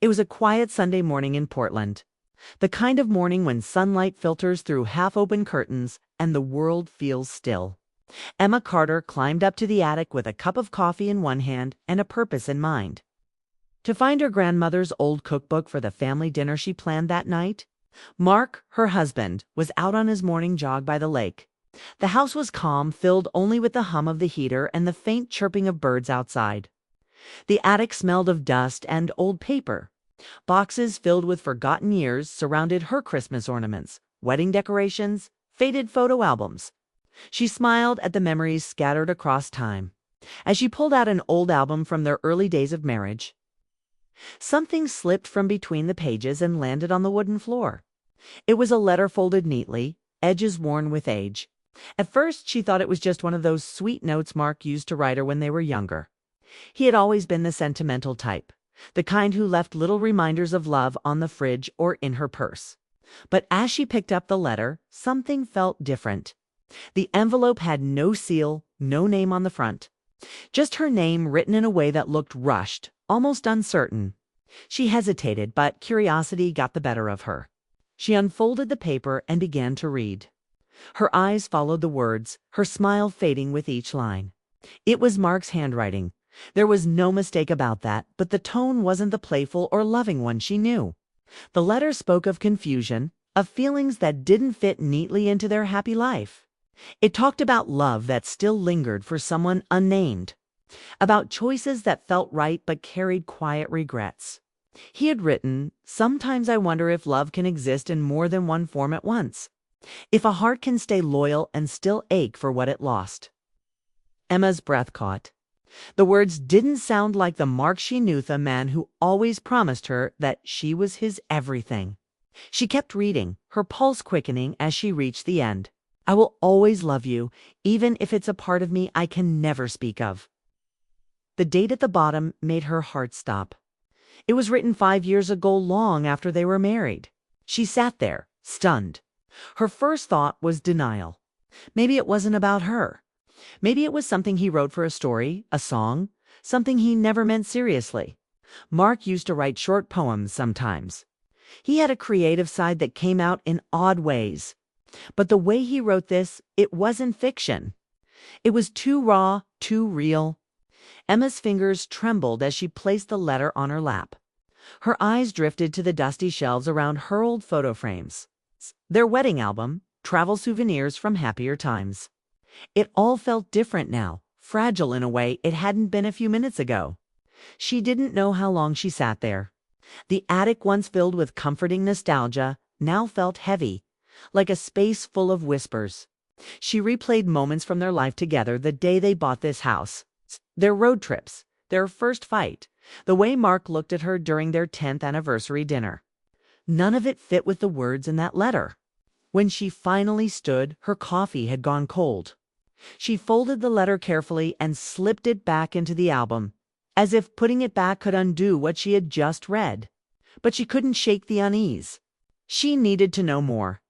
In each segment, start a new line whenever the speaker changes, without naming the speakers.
It was a quiet Sunday morning in Portland. The kind of morning when sunlight filters through half-open curtains and the world feels still. Emma Carter climbed up to the attic with a cup of coffee in one hand and a purpose in mind. To find her grandmother's old cookbook for the family dinner she planned that night. Mark, her husband, was out on his morning jog by the lake. The house was calm, filled only with the hum of the heater and the faint chirping of birds outside. The attic smelled of dust and old paper. Boxes filled with forgotten years surrounded her Christmas ornaments, wedding decorations, faded photo albums. She smiled at the memories scattered across time. As she pulled out an old album from their early days of marriage, something slipped from between the pages and landed on the wooden floor. It was a letter folded neatly, edges worn with age. At first, she thought it was just one of those sweet notes Mark used to write her when they were younger. He had always been the sentimental type, the kind who left little reminders of love on the fridge or in her purse. But as she picked up the letter, something felt different. The envelope had no seal, no name on the front. Just her name written in a way that looked rushed, almost uncertain. She hesitated, but curiosity got the better of her. She unfolded the paper and began to read. Her eyes followed the words, her smile fading with each line. It was Mark's handwriting. There was no mistake about that, but the tone wasn't the playful or loving one she knew. The letter spoke of confusion, of feelings that didn't fit neatly into their happy life. It talked about love that still lingered for someone unnamed, about choices that felt right but carried quiet regrets. He had written, "Sometimes I wonder if love can exist in more than one form at once. If a heart can stay loyal and still ache for what it lost." Emma's breath caught. The words didn't sound like the Mark she knew, the man who always promised her that she was his everything. She kept reading, her pulse quickening as she reached the end. "I will always love you, even if it's a part of me I can never speak of." The date at the bottom made her heart stop. It was written 5 years ago, long after they were married. She sat there, stunned. Her first thought was denial. Maybe it wasn't about her. Maybe it was something he wrote for a story, a song, something he never meant seriously. Mark used to write short poems sometimes. He had a creative side that came out in odd ways. But the way he wrote this, it wasn't fiction. It was too raw, too real. Emma's fingers trembled as she placed the letter on her lap. Her eyes drifted to the dusty shelves around her old photo frames. Their wedding album, travel souvenirs from happier times. It all felt different now, fragile in a way it hadn't been a few minutes ago. She didn't know how long she sat there. The attic, once filled with comforting nostalgia, now felt heavy, like a space full of whispers. She replayed moments from their life together, the day they bought this house, their road trips, their first fight, the way Mark looked at her during their 10th anniversary dinner. None of it fit with the words in that letter. When she finally stood, her coffee had gone cold. She folded the letter carefully and slipped it back into the album, as if putting it back could undo what she had just read. But she couldn't shake the unease. She needed to know more.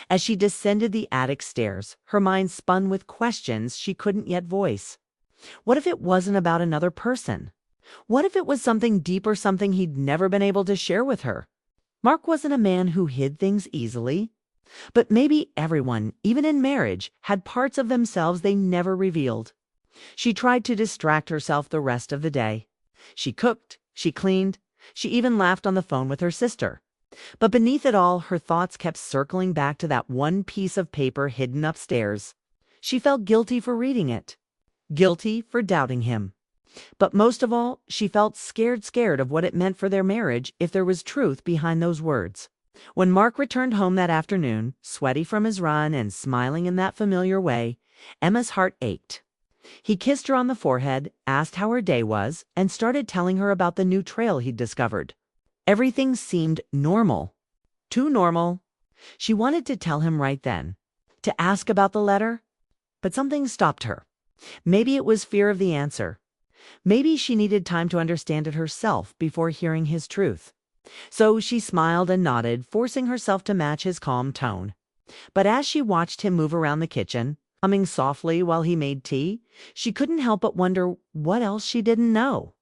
As she descended the attic stairs, her mind spun with questions she couldn't yet voice. What if it wasn't about another person? What if it was something deeper, something he'd never been able to share with her? Mark wasn't a man who hid things easily. But maybe everyone, even in marriage, had parts of themselves they never revealed. She tried to distract herself the rest of the day. She cooked, she cleaned, she even laughed on the phone with her sister. But beneath it all, her thoughts kept circling back to that one piece of paper hidden upstairs. She felt guilty for reading it, guilty for doubting him. But most of all, she felt scared of what it meant for their marriage if there was truth behind those words. When Mark returned home that afternoon, sweaty from his run and smiling in that familiar way, Emma's heart ached. He kissed her on the forehead, asked how her day was, and started telling her about the new trail he'd discovered. Everything seemed normal. Too normal. She wanted to tell him right then, to ask about the letter, but something stopped her. Maybe it was fear of the answer. Maybe she needed time to understand it herself before hearing his truth. So she smiled and nodded, forcing herself to match his calm tone. But as she watched him move around the kitchen, humming softly while he made tea, she couldn't help but wonder what else she didn't know.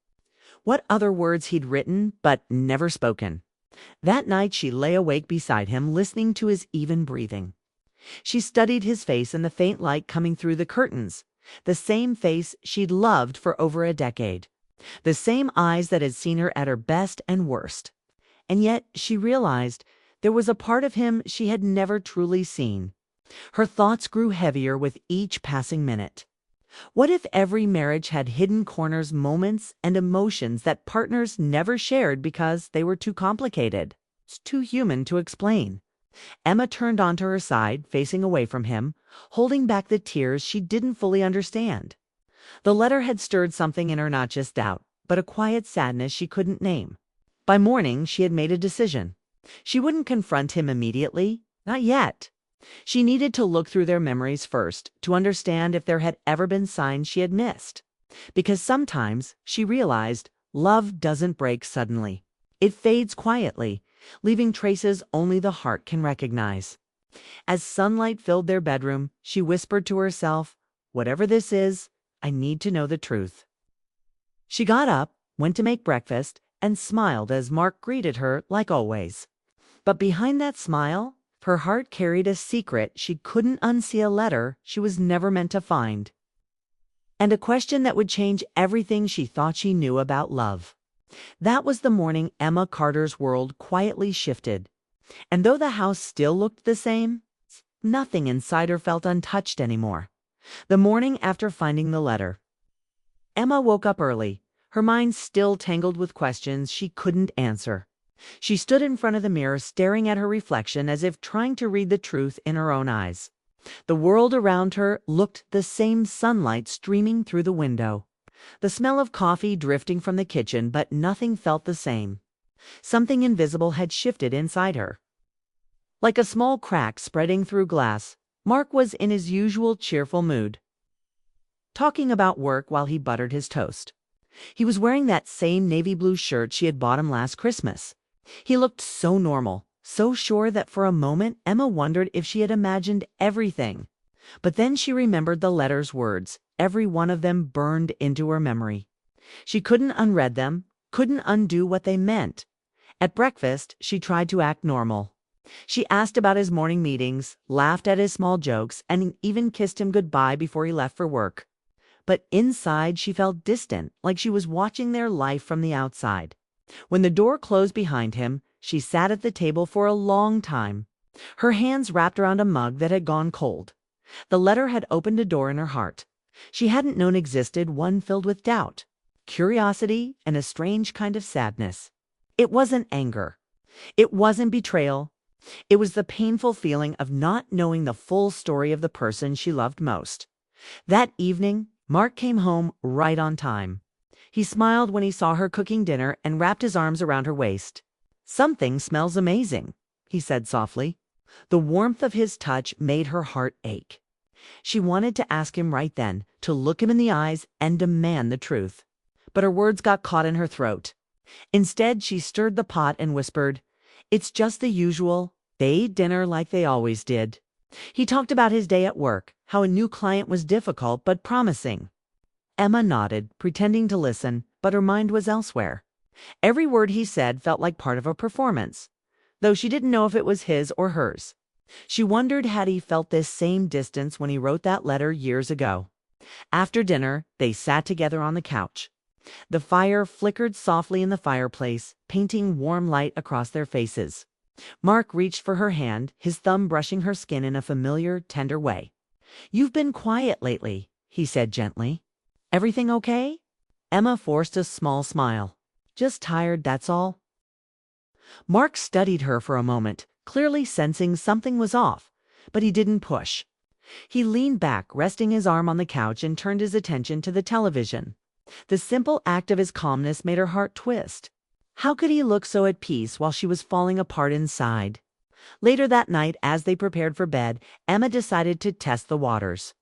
What other words he'd written but never spoken. That night she lay awake beside him, listening to his even breathing. She studied his face in the faint light coming through the curtains, the same face she'd loved for over a decade, the same eyes that had seen her at her best and worst. And yet she realized there was a part of him she had never truly seen. Her thoughts grew heavier with each passing minute. What if every marriage had hidden corners, moments, and emotions that partners never shared because they were too complicated? It's too human to explain. Emma turned onto her side, facing away from him, holding back the tears she didn't fully understand. The letter had stirred something in her, not just doubt, but a quiet sadness she couldn't name. By morning, she had made a decision. She wouldn't confront him immediately, not yet. She needed to look through their memories first to understand if there had ever been signs she had missed. Because sometimes, she realized, love doesn't break suddenly. It fades quietly, leaving traces only the heart can recognize. As sunlight filled their bedroom, she whispered to herself, "Whatever this is, I need to know the truth." She got up, went to make breakfast, and smiled as Mark greeted her like always. But behind that smile, her heart carried a secret she couldn't unsee, a letter she was never meant to find. And a question that would change everything she thought she knew about love. That was the morning Emma Carter's world quietly shifted. And though the house still looked the same, nothing inside her felt untouched anymore. The morning after finding the letter, Emma woke up early, her mind still tangled with questions she couldn't answer. She stood in front of the mirror, staring at her reflection as if trying to read the truth in her own eyes. The world around her looked the same, sunlight streaming through the window, the smell of coffee drifting from the kitchen, but nothing felt the same. Something invisible had shifted inside her. Like a small crack spreading through glass, Mark was in his usual cheerful mood, talking about work while he buttered his toast. He was wearing that same navy blue shirt she had bought him last Christmas. He looked so normal, so sure that for a moment Emma wondered if she had imagined everything. But then she remembered the letter's words. Every one of them burned into her memory. She couldn't unread them, couldn't undo what they meant. At breakfast, she tried to act normal. She asked about his morning meetings, laughed at his small jokes, and even kissed him goodbye before he left for work. But inside, she felt distant, like she was watching their life from the outside. When the door closed behind him, she sat at the table for a long time, her hands wrapped around a mug that had gone cold. The letter had opened a door in her heart she hadn't known existed, one filled with doubt, curiosity, and a strange kind of sadness. It wasn't anger. It wasn't betrayal. It was the painful feeling of not knowing the full story of the person she loved most. That evening, Mark came home right on time. He smiled when he saw her cooking dinner and wrapped his arms around her waist. "Something smells amazing," he said softly. The warmth of his touch made her heart ache. She wanted to ask him right then, to look him in the eyes and demand the truth. But her words got caught in her throat. Instead, she stirred the pot and whispered, "It's just the usual." They ate dinner like they always did. He talked about his day at work, how a new client was difficult but promising. Emma nodded, pretending to listen, but her mind was elsewhere. Every word he said felt like part of a performance, though she didn't know if it was his or hers. She wondered had he felt this same distance when he wrote that letter years ago. After dinner, they sat together on the couch. The fire flickered softly in the fireplace, painting warm light across their faces. Mark reached for her hand, his thumb brushing her skin in a familiar, tender way. "You've been quiet lately," he said gently. "Everything okay?" Emma forced a small smile. "Just tired, that's all." Mark studied her for a moment, clearly sensing something was off, but he didn't push. He leaned back, resting his arm on the couch, and turned his attention to the television. The simple act of his calmness made her heart twist. How could he look so at peace while she was falling apart inside? Later that night, as they prepared for bed, Emma decided to test the waters.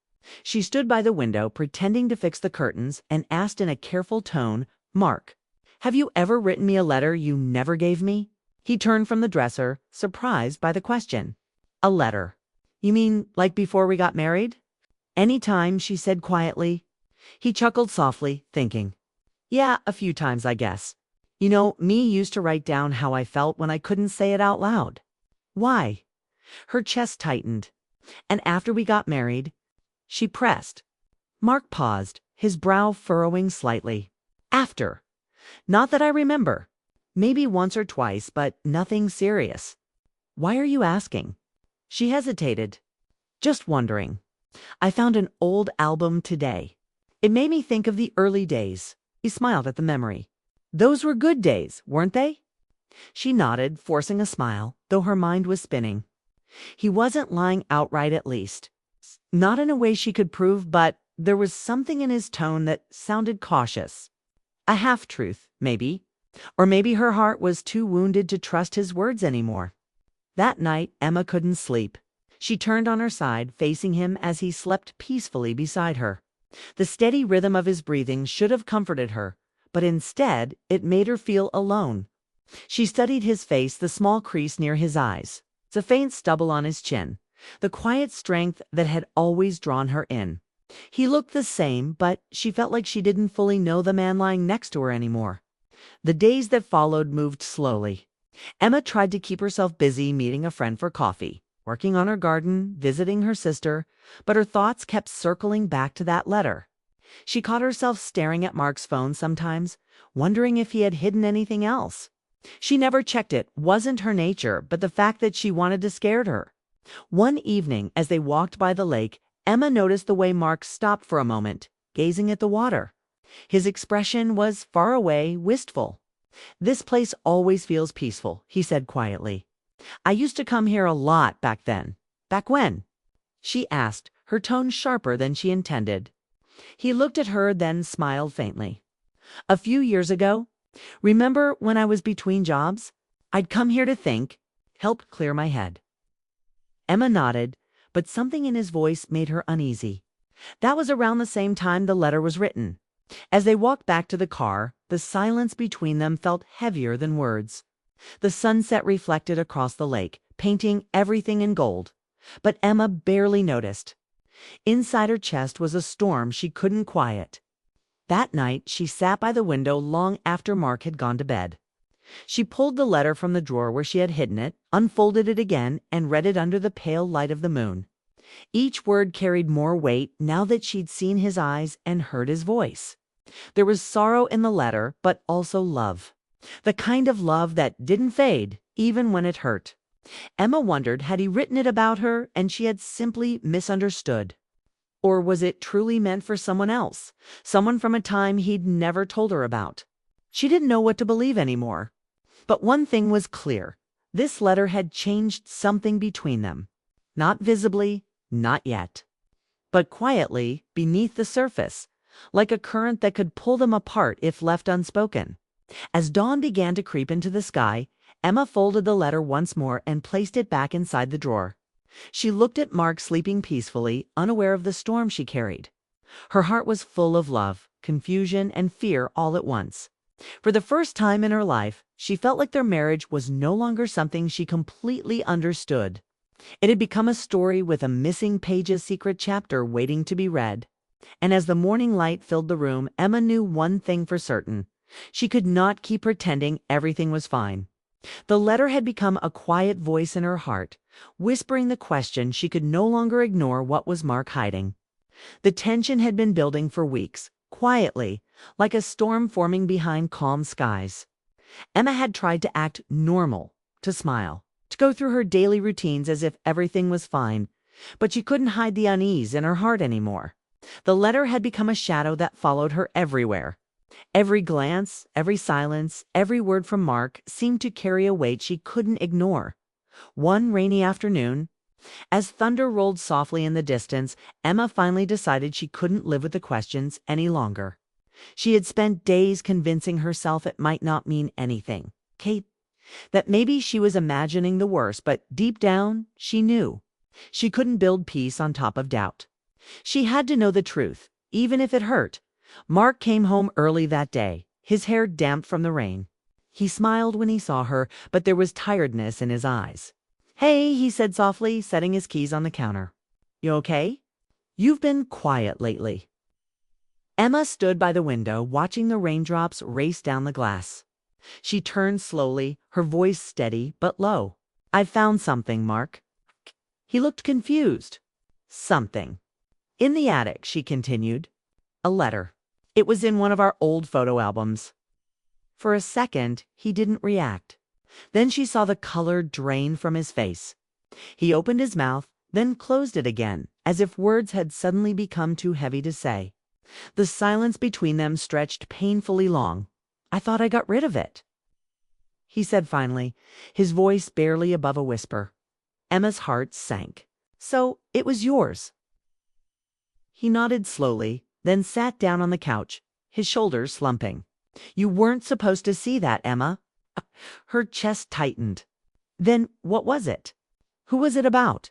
She stood by the window, pretending to fix the curtains, and asked in a careful tone, "Mark, have you ever written me a letter you never gave me?" He turned from the dresser, surprised by the question. "A letter? You mean like before we got married?" "Anytime," she said quietly. He chuckled softly, thinking, Yeah, a few times, I guess. Me used to write down how I felt when I couldn't say it out loud. Why? Her chest tightened. And after we got married, she pressed. Mark paused, his brow furrowing slightly. After. Not that I remember. Maybe once or twice, but nothing serious. Why are you asking? She hesitated. Just wondering. I found an old album today. It made me think of the early days. He smiled at the memory. Those were good days, weren't they? She nodded, forcing a smile, though her mind was spinning. He wasn't lying outright, at least. Not in a way she could prove, but there was something in his tone that sounded cautious. A half-truth, maybe. Or maybe her heart was too wounded to trust his words anymore. That night, Emma couldn't sleep. She turned on her side, facing him as he slept peacefully beside her. The steady rhythm of his breathing should have comforted her, but instead, it made her feel alone. She studied his face, the small crease near his eyes, the faint stubble on his chin, the quiet strength that had always drawn her in. He looked the same, but she felt like she didn't fully know the man lying next to her anymore. The days that followed moved slowly. Emma tried to keep herself busy meeting a friend for coffee, working on her garden, visiting her sister, but her thoughts kept circling back to that letter. She caught herself staring at Mark's phone sometimes, wondering if he had hidden anything else. She never checked it, wasn't her nature, but the fact that she wanted to scared her. One evening, as they walked by the lake, Emma noticed the way Mark stopped for a moment, gazing at the water. His expression was far away, wistful. "This place always feels peaceful," he said quietly. "I used to come here a lot back then." "Back when?" she asked, her tone sharper than she intended. He looked at her, then smiled faintly. "A few years ago. Remember when I was between jobs? I'd come here to think, help clear my head." Emma nodded, but something in his voice made her uneasy. That was around the same time the letter was written. As they walked back to the car, the silence between them felt heavier than words. The sunset reflected across the lake, painting everything in gold. But Emma barely noticed. Inside her chest was a storm she couldn't quiet. That night, she sat by the window long after Mark had gone to bed. She pulled the letter from the drawer where she had hidden it, unfolded it again, and read it under the pale light of the moon. Each word carried more weight now that she'd seen his eyes and heard his voice. There was sorrow in the letter, but also love. The kind of love that didn't fade, even when it hurt. Emma wondered, had he written it about her and she had simply misunderstood? Or was it truly meant for someone else, someone from a time he'd never told her about? She didn't know what to believe anymore. But one thing was clear. This letter had changed something between them. Not visibly, not yet. But quietly, beneath the surface, like a current that could pull them apart if left unspoken. As dawn began to creep into the sky, Emma folded the letter once more and placed it back inside the drawer. She looked at Mark sleeping peacefully, unaware of the storm she carried. Her heart was full of love, confusion, and fear all at once. For the first time in her life, she felt like their marriage was no longer something she completely understood. It had become a story with a missing page's secret chapter waiting to be read. And as the morning light filled the room, Emma knew one thing for certain. She could not keep pretending everything was fine. The letter had become a quiet voice in her heart, whispering the question she could no longer ignore: what was Mark hiding? The tension had been building for weeks, quietly, like a storm forming behind calm skies. Emma had tried to act normal, to smile, to go through her daily routines as if everything was fine, but she couldn't hide the unease in her heart anymore. The letter had become a shadow that followed her everywhere. Every glance, every silence, every word from Mark seemed to carry a weight she couldn't ignore. One rainy afternoon, as thunder rolled softly in the distance, Emma finally decided she couldn't live with the questions any longer. She had spent days convincing herself it might not mean anything. Kate, that maybe she was imagining the worst, but deep down, she knew. She couldn't build peace on top of doubt. She had to know the truth, even if it hurt. Mark came home early that day, his hair damp from the rain. He smiled when he saw her, but there was tiredness in his eyes. "Hey," he said softly, setting his keys on the counter. "You okay? You've been quiet lately." Emma stood by the window, watching the raindrops race down the glass. She turned slowly, her voice steady but low. "I've found something, Mark." He looked confused. "Something." "In the attic," she continued. "A letter. It was in one of our old photo albums." For a second, he didn't react. Then she saw the color drain from his face. He opened his mouth, then closed it again, as if words had suddenly become too heavy to say. The silence between them stretched painfully long. "I thought I got rid of it," he said finally, his voice barely above a whisper. Emma's heart sank. "So it was yours?" He nodded slowly, then sat down on the couch, his shoulders slumping. "You weren't supposed to see that, Emma." Her chest tightened. "Then what was it? Who was it about?"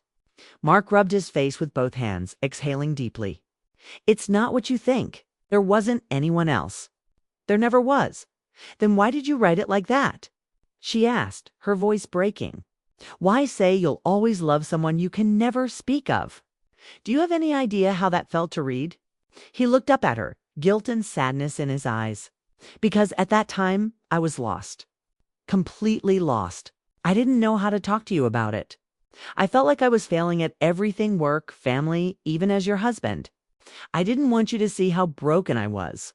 Mark rubbed his face with both hands, exhaling deeply. "It's not what you think. There wasn't anyone else. There never was." "Then why did you write it like that?" she asked, her voice breaking. "Why say you'll always love someone you can never speak of? Do you have any idea how that felt to read?" He looked up at her, guilt and sadness in his eyes. "Because at that time, I was lost. Completely lost. I didn't know how to talk to you about it. I felt like I was failing at everything: work, family, even as your husband. I didn't want you to see how broken I was."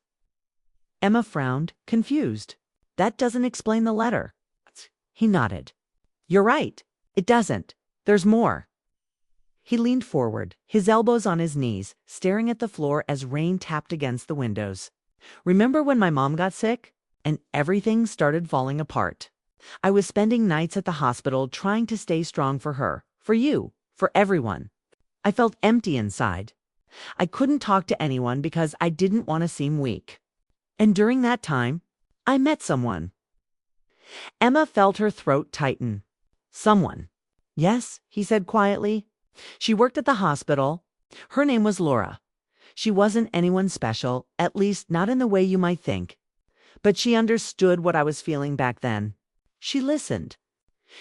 Emma frowned, confused. "That doesn't explain the letter." He nodded. "You're right. It doesn't. There's more." He leaned forward, his elbows on his knees, staring at the floor as rain tapped against the windows. "Remember when my mom got sick? And everything started falling apart. I was spending nights at the hospital trying to stay strong for her, for you, for everyone. I felt empty inside. I couldn't talk to anyone because I didn't want to seem weak. And during that time, I met someone." Emma felt her throat tighten. "Someone?" "Yes," he said quietly. "She worked at the hospital. Her name was Laura. She wasn't anyone special, at least not in the way you might think. But she understood what I was feeling back then. She listened.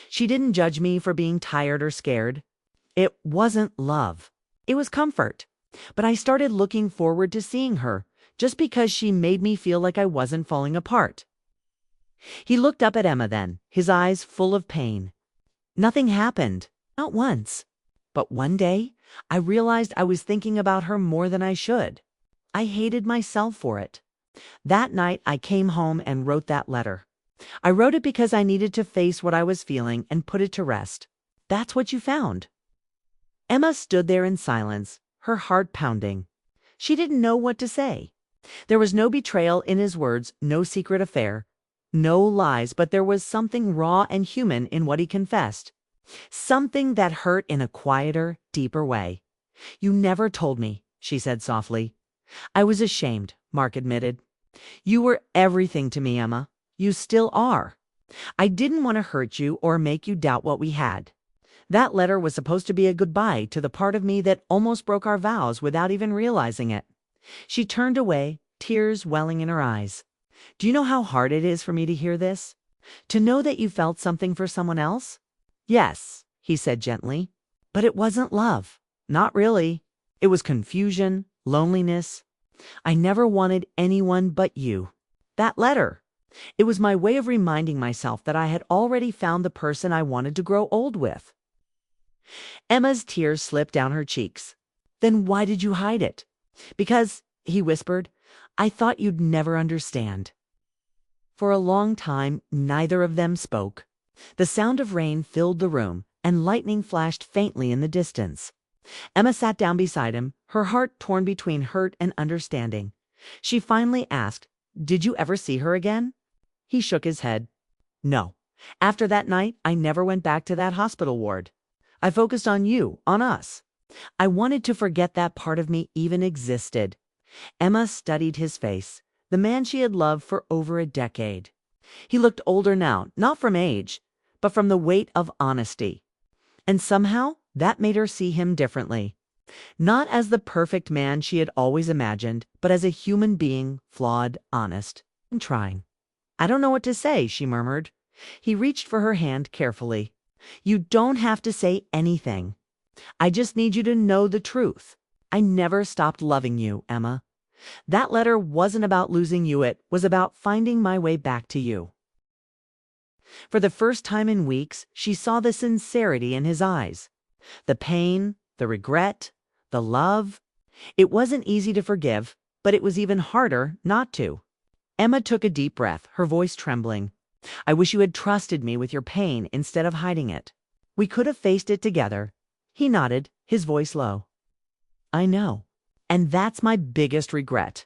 She didn't judge me for being tired or scared. It wasn't love. It was comfort. But I started looking forward to seeing her, just because she made me feel like I wasn't falling apart." He looked up at Emma then, his eyes full of pain. "Nothing happened. Not once. But one day, I realized I was thinking about her more than I should. I hated myself for it. That night, I came home and wrote that letter. I wrote it because I needed to face what I was feeling and put it to rest. That's what you found." Emma stood there in silence, her heart pounding. She didn't know what to say. There was no betrayal in his words, no secret affair, no lies, but there was something raw and human in what he confessed. Something that hurt in a quieter, deeper way. "You never told me," she said softly. "I was ashamed," Mark admitted. "You were everything to me, Emma. You still are. I didn't want to hurt you or make you doubt what we had. That letter was supposed to be a goodbye to the part of me that almost broke our vows without even realizing it." She turned away, tears welling in her eyes. "Do you know how hard it is for me to hear this? To know that you felt something for someone else?" "Yes," he said gently. "But it wasn't love. Not really. It was confusion, loneliness. I never wanted anyone but you. That letter. It was my way of reminding myself that I had already found the person I wanted to grow old with." Emma's tears slipped down her cheeks. "Then why did you hide it?" "Because," he whispered, "I thought you'd never understand." For a long time, neither of them spoke. The sound of rain filled the room, and lightning flashed faintly in the distance. Emma sat down beside him, her heart torn between hurt and understanding. She finally asked, "Did you ever see her again?" He shook his head. "No. After that night, I never went back to that hospital ward. I focused on you, on us. I wanted to forget that part of me even existed." Emma studied his face, the man she had loved for over a decade. He looked older now, not from age, but from the weight of honesty. And somehow, that made her see him differently. Not as the perfect man she had always imagined, but as a human being, flawed, honest, and trying. "I don't know what to say," she murmured. He reached for her hand carefully. "You don't have to say anything. I just need you to know the truth. I never stopped loving you, Emma. That letter wasn't about losing you, it was about finding my way back to you. For the first time in weeks, she saw the sincerity in his eyes. The pain, the regret, the love. It wasn't easy to forgive, but it was even harder not to. Emma took a deep breath, her voice trembling. I wish you had trusted me with your pain instead of hiding it. We could have faced it together. He nodded, his voice low. I know. And that's my biggest regret.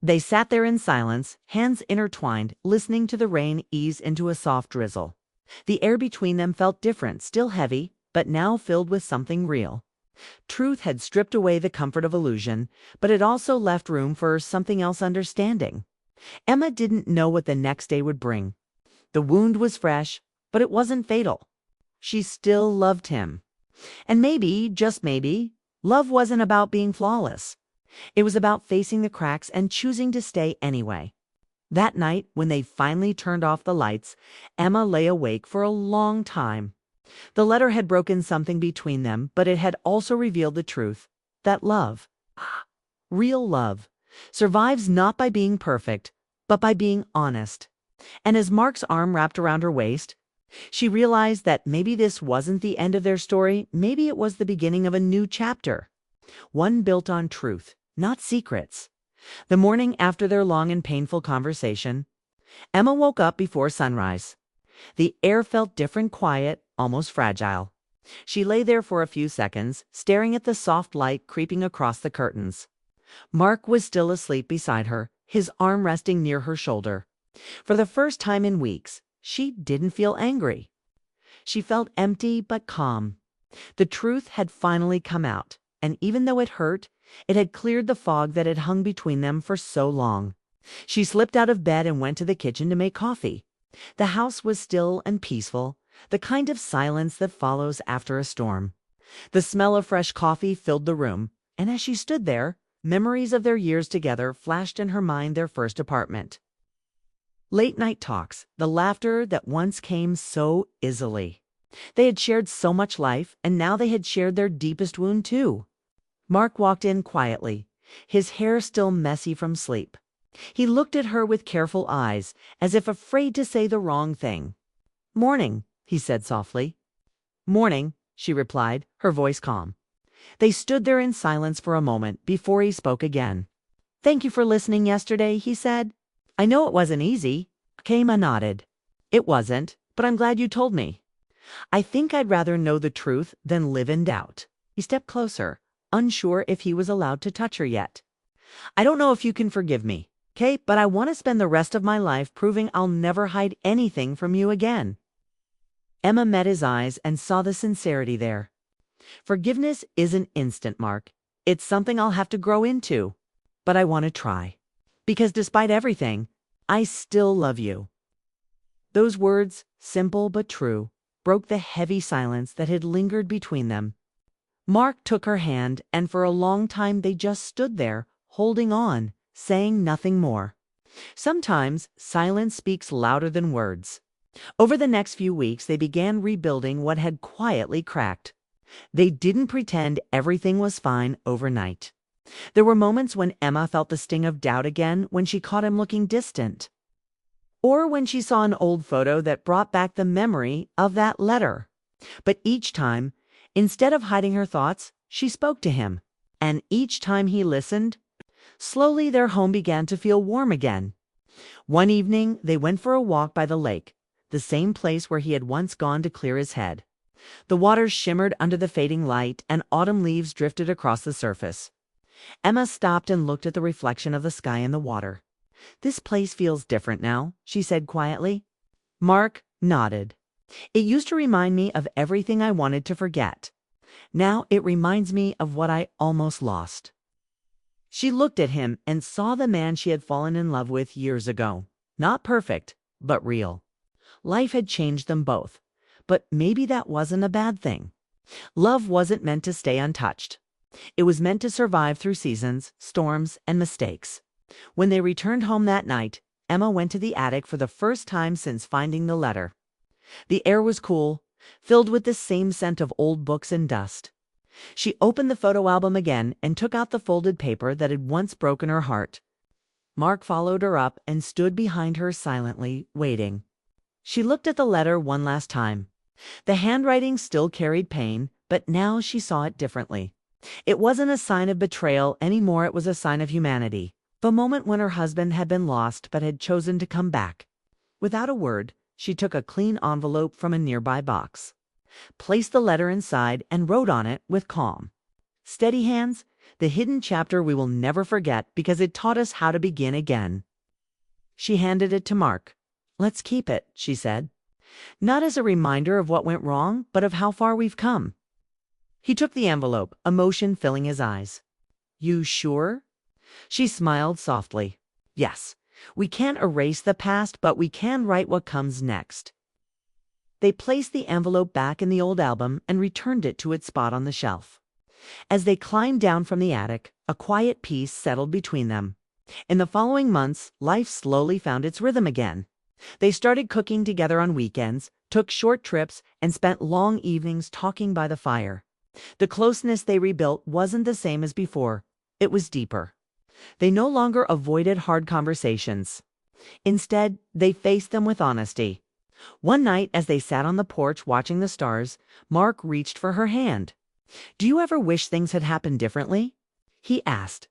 They sat there in silence, hands intertwined, listening to the rain ease into a soft drizzle. The air between them felt different, still heavy, but now filled with something real. Truth had stripped away the comfort of illusion, but it also left room for something else, understanding. Emma didn't know what the next day would bring. The wound was fresh, but it wasn't fatal. She still loved him. And maybe, just maybe, love wasn't about being flawless. It was about facing the cracks and choosing to stay anyway. That night, when they finally turned off the lights, Emma lay awake for a long time. The letter had broken something between them, but it had also revealed the truth that love, real love, survives not by being perfect, but by being honest. And as Mark's arm wrapped around her waist, she realized that maybe this wasn't the end of their story, maybe it was the beginning of a new chapter. One built on truth, not secrets. The morning after their long and painful conversation, Emma woke up before sunrise. The air felt different, quiet, almost fragile. She lay there for a few seconds, staring at the soft light creeping across the curtains. Mark was still asleep beside her, his arm resting near her shoulder. For the first time in weeks, she didn't feel angry. She felt empty but calm. The truth had finally come out, and even though it hurt, it had cleared the fog that had hung between them for so long. She slipped out of bed and went to the kitchen to make coffee. The house was still and peaceful, the kind of silence that follows after a storm. The smell of fresh coffee filled the room, and as she stood there, memories of their years together flashed in her mind, their first apartment. Late-night talks, the laughter that once came so easily. They had shared so much life, and now they had shared their deepest wound too. Mark walked in quietly, his hair still messy from sleep. He looked at her with careful eyes, as if afraid to say the wrong thing. "Morning," he said softly. "Morning," she replied, her voice calm. They stood there in silence for a moment before he spoke again. "Thank you for listening yesterday," he said. "I know it wasn't easy." Emma nodded. "It wasn't, but I'm glad you told me. I think I'd rather know the truth than live in doubt." He stepped closer, unsure if he was allowed to touch her yet. "I don't know if you can forgive me, Kate, but I want to spend the rest of my life proving I'll never hide anything from you again." Emma met his eyes and saw the sincerity there. "Forgiveness isn't instant, Mark. It's something I'll have to grow into. But I want to try. Because despite everything, I still love you." Those words, simple but true, broke the heavy silence that had lingered between them. Mark took her hand, and for a long time they just stood there, holding on, saying nothing more. Sometimes silence speaks louder than words. Over the next few weeks, they began rebuilding what had quietly cracked. They didn't pretend everything was fine overnight. There were moments when Emma felt the sting of doubt again, when she caught him looking distant. Or when she saw an old photo that brought back the memory of that letter. But each time, instead of hiding her thoughts, she spoke to him. And each time he listened, slowly their home began to feel warm again. One evening, they went for a walk by the lake, the same place where he had once gone to clear his head. The water shimmered under the fading light, and autumn leaves drifted across the surface. Emma stopped and looked at the reflection of the sky in the water. "This place feels different now," she said quietly. Mark nodded. "It used to remind me of everything I wanted to forget. Now it reminds me of what I almost lost." She looked at him and saw the man she had fallen in love with years ago. Not perfect, but real. Life had changed them both, but maybe that wasn't a bad thing. Love wasn't meant to stay untouched. It was meant to survive through seasons, storms, and mistakes. When they returned home that night, Emma went to the attic for the first time since finding the letter. The air was cool, filled with the same scent of old books and dust. She opened the photo album again and took out the folded paper that had once broken her heart. Mark followed her up and stood behind her silently, waiting. She looked at the letter one last time. The handwriting still carried pain, but now she saw it differently. It wasn't a sign of betrayal anymore, it was a sign of humanity. The moment when her husband had been lost but had chosen to come back. Without a word, she took a clean envelope from a nearby box, placed the letter inside, and wrote on it with calm. Steady hands, the hidden chapter we will never forget because it taught us how to begin again. She handed it to Mark. Let's keep it, she said. Not as a reminder of what went wrong, but of how far we've come. He took the envelope, emotion filling his eyes. You sure? She smiled softly. Yes, we can't erase the past, but we can write what comes next. They placed the envelope back in the old album and returned it to its spot on the shelf. As they climbed down from the attic, a quiet peace settled between them. In the following months, life slowly found its rhythm again. They started cooking together on weekends, took short trips, and spent long evenings talking by the fire. The closeness they rebuilt wasn't the same as before. It was deeper. They no longer avoided hard conversations. Instead, they faced them with honesty. One night, as they sat on the porch watching the stars, Mark reached for her hand. Do you ever wish things had happened differently? He asked.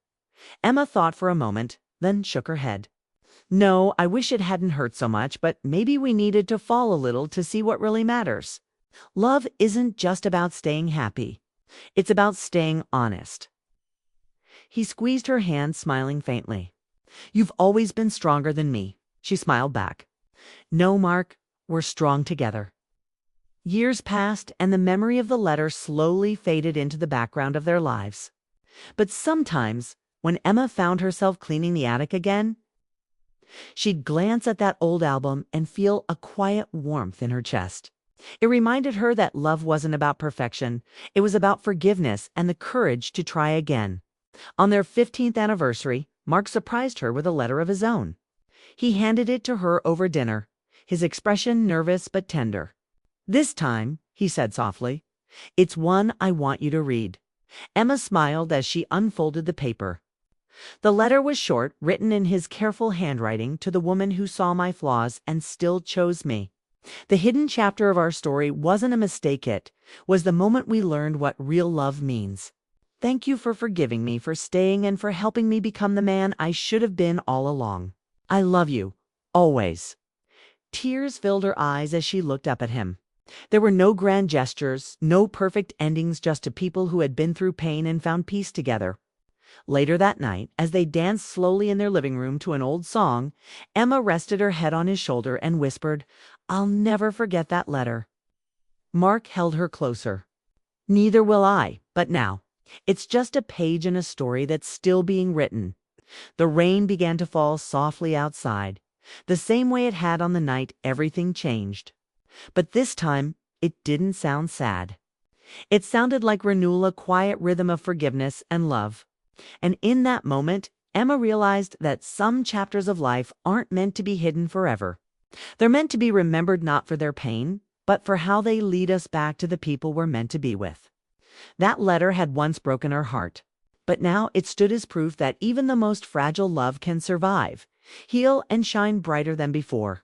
Emma thought for a moment, then shook her head. No, I wish it hadn't hurt so much, but maybe we needed to fall a little to see what really matters. Love isn't just about staying happy. It's about staying honest. He squeezed her hand, smiling faintly. You've always been stronger than me, she smiled back. No, Mark, we're strong together. Years passed, and the memory of the letter slowly faded into the background of their lives. But sometimes, when Emma found herself cleaning the attic again, she'd glance at that old album and feel a quiet warmth in her chest. It reminded her that love wasn't about perfection. It was about forgiveness and the courage to try again. On their 15th anniversary, Mark surprised her with a letter of his own. He handed it to her over dinner, his expression nervous but tender. This time, he said softly, it's one I want you to read. Emma smiled as she unfolded the paper. The letter was short, written in his careful handwriting to the woman who saw my flaws and still chose me. The hidden chapter of our story wasn't a mistake, it was the moment we learned what real love means. Thank you for forgiving me, for staying, and for helping me become the man I should have been all along. I love you, always. Tears filled her eyes as she looked up at him. There were no grand gestures, no perfect endings, just to people who had been through pain and found peace together. Later that night, as they danced slowly in their living room to an old song, Emma rested her head on his shoulder and whispered, I'll never forget that letter. Mark held her closer. Neither will I, but now. It's just a page in a story that's still being written. The rain began to fall softly outside, the same way it had on the night everything changed. But this time, it didn't sound sad. It sounded like renewal, a quiet rhythm of forgiveness and love. And in that moment, Emma realized that some chapters of life aren't meant to be hidden forever. They're meant to be remembered not for their pain, but for how they lead us back to the people we're meant to be with. That letter had once broken her heart, but now it stood as proof that even the most fragile love can survive, heal, and shine brighter than before.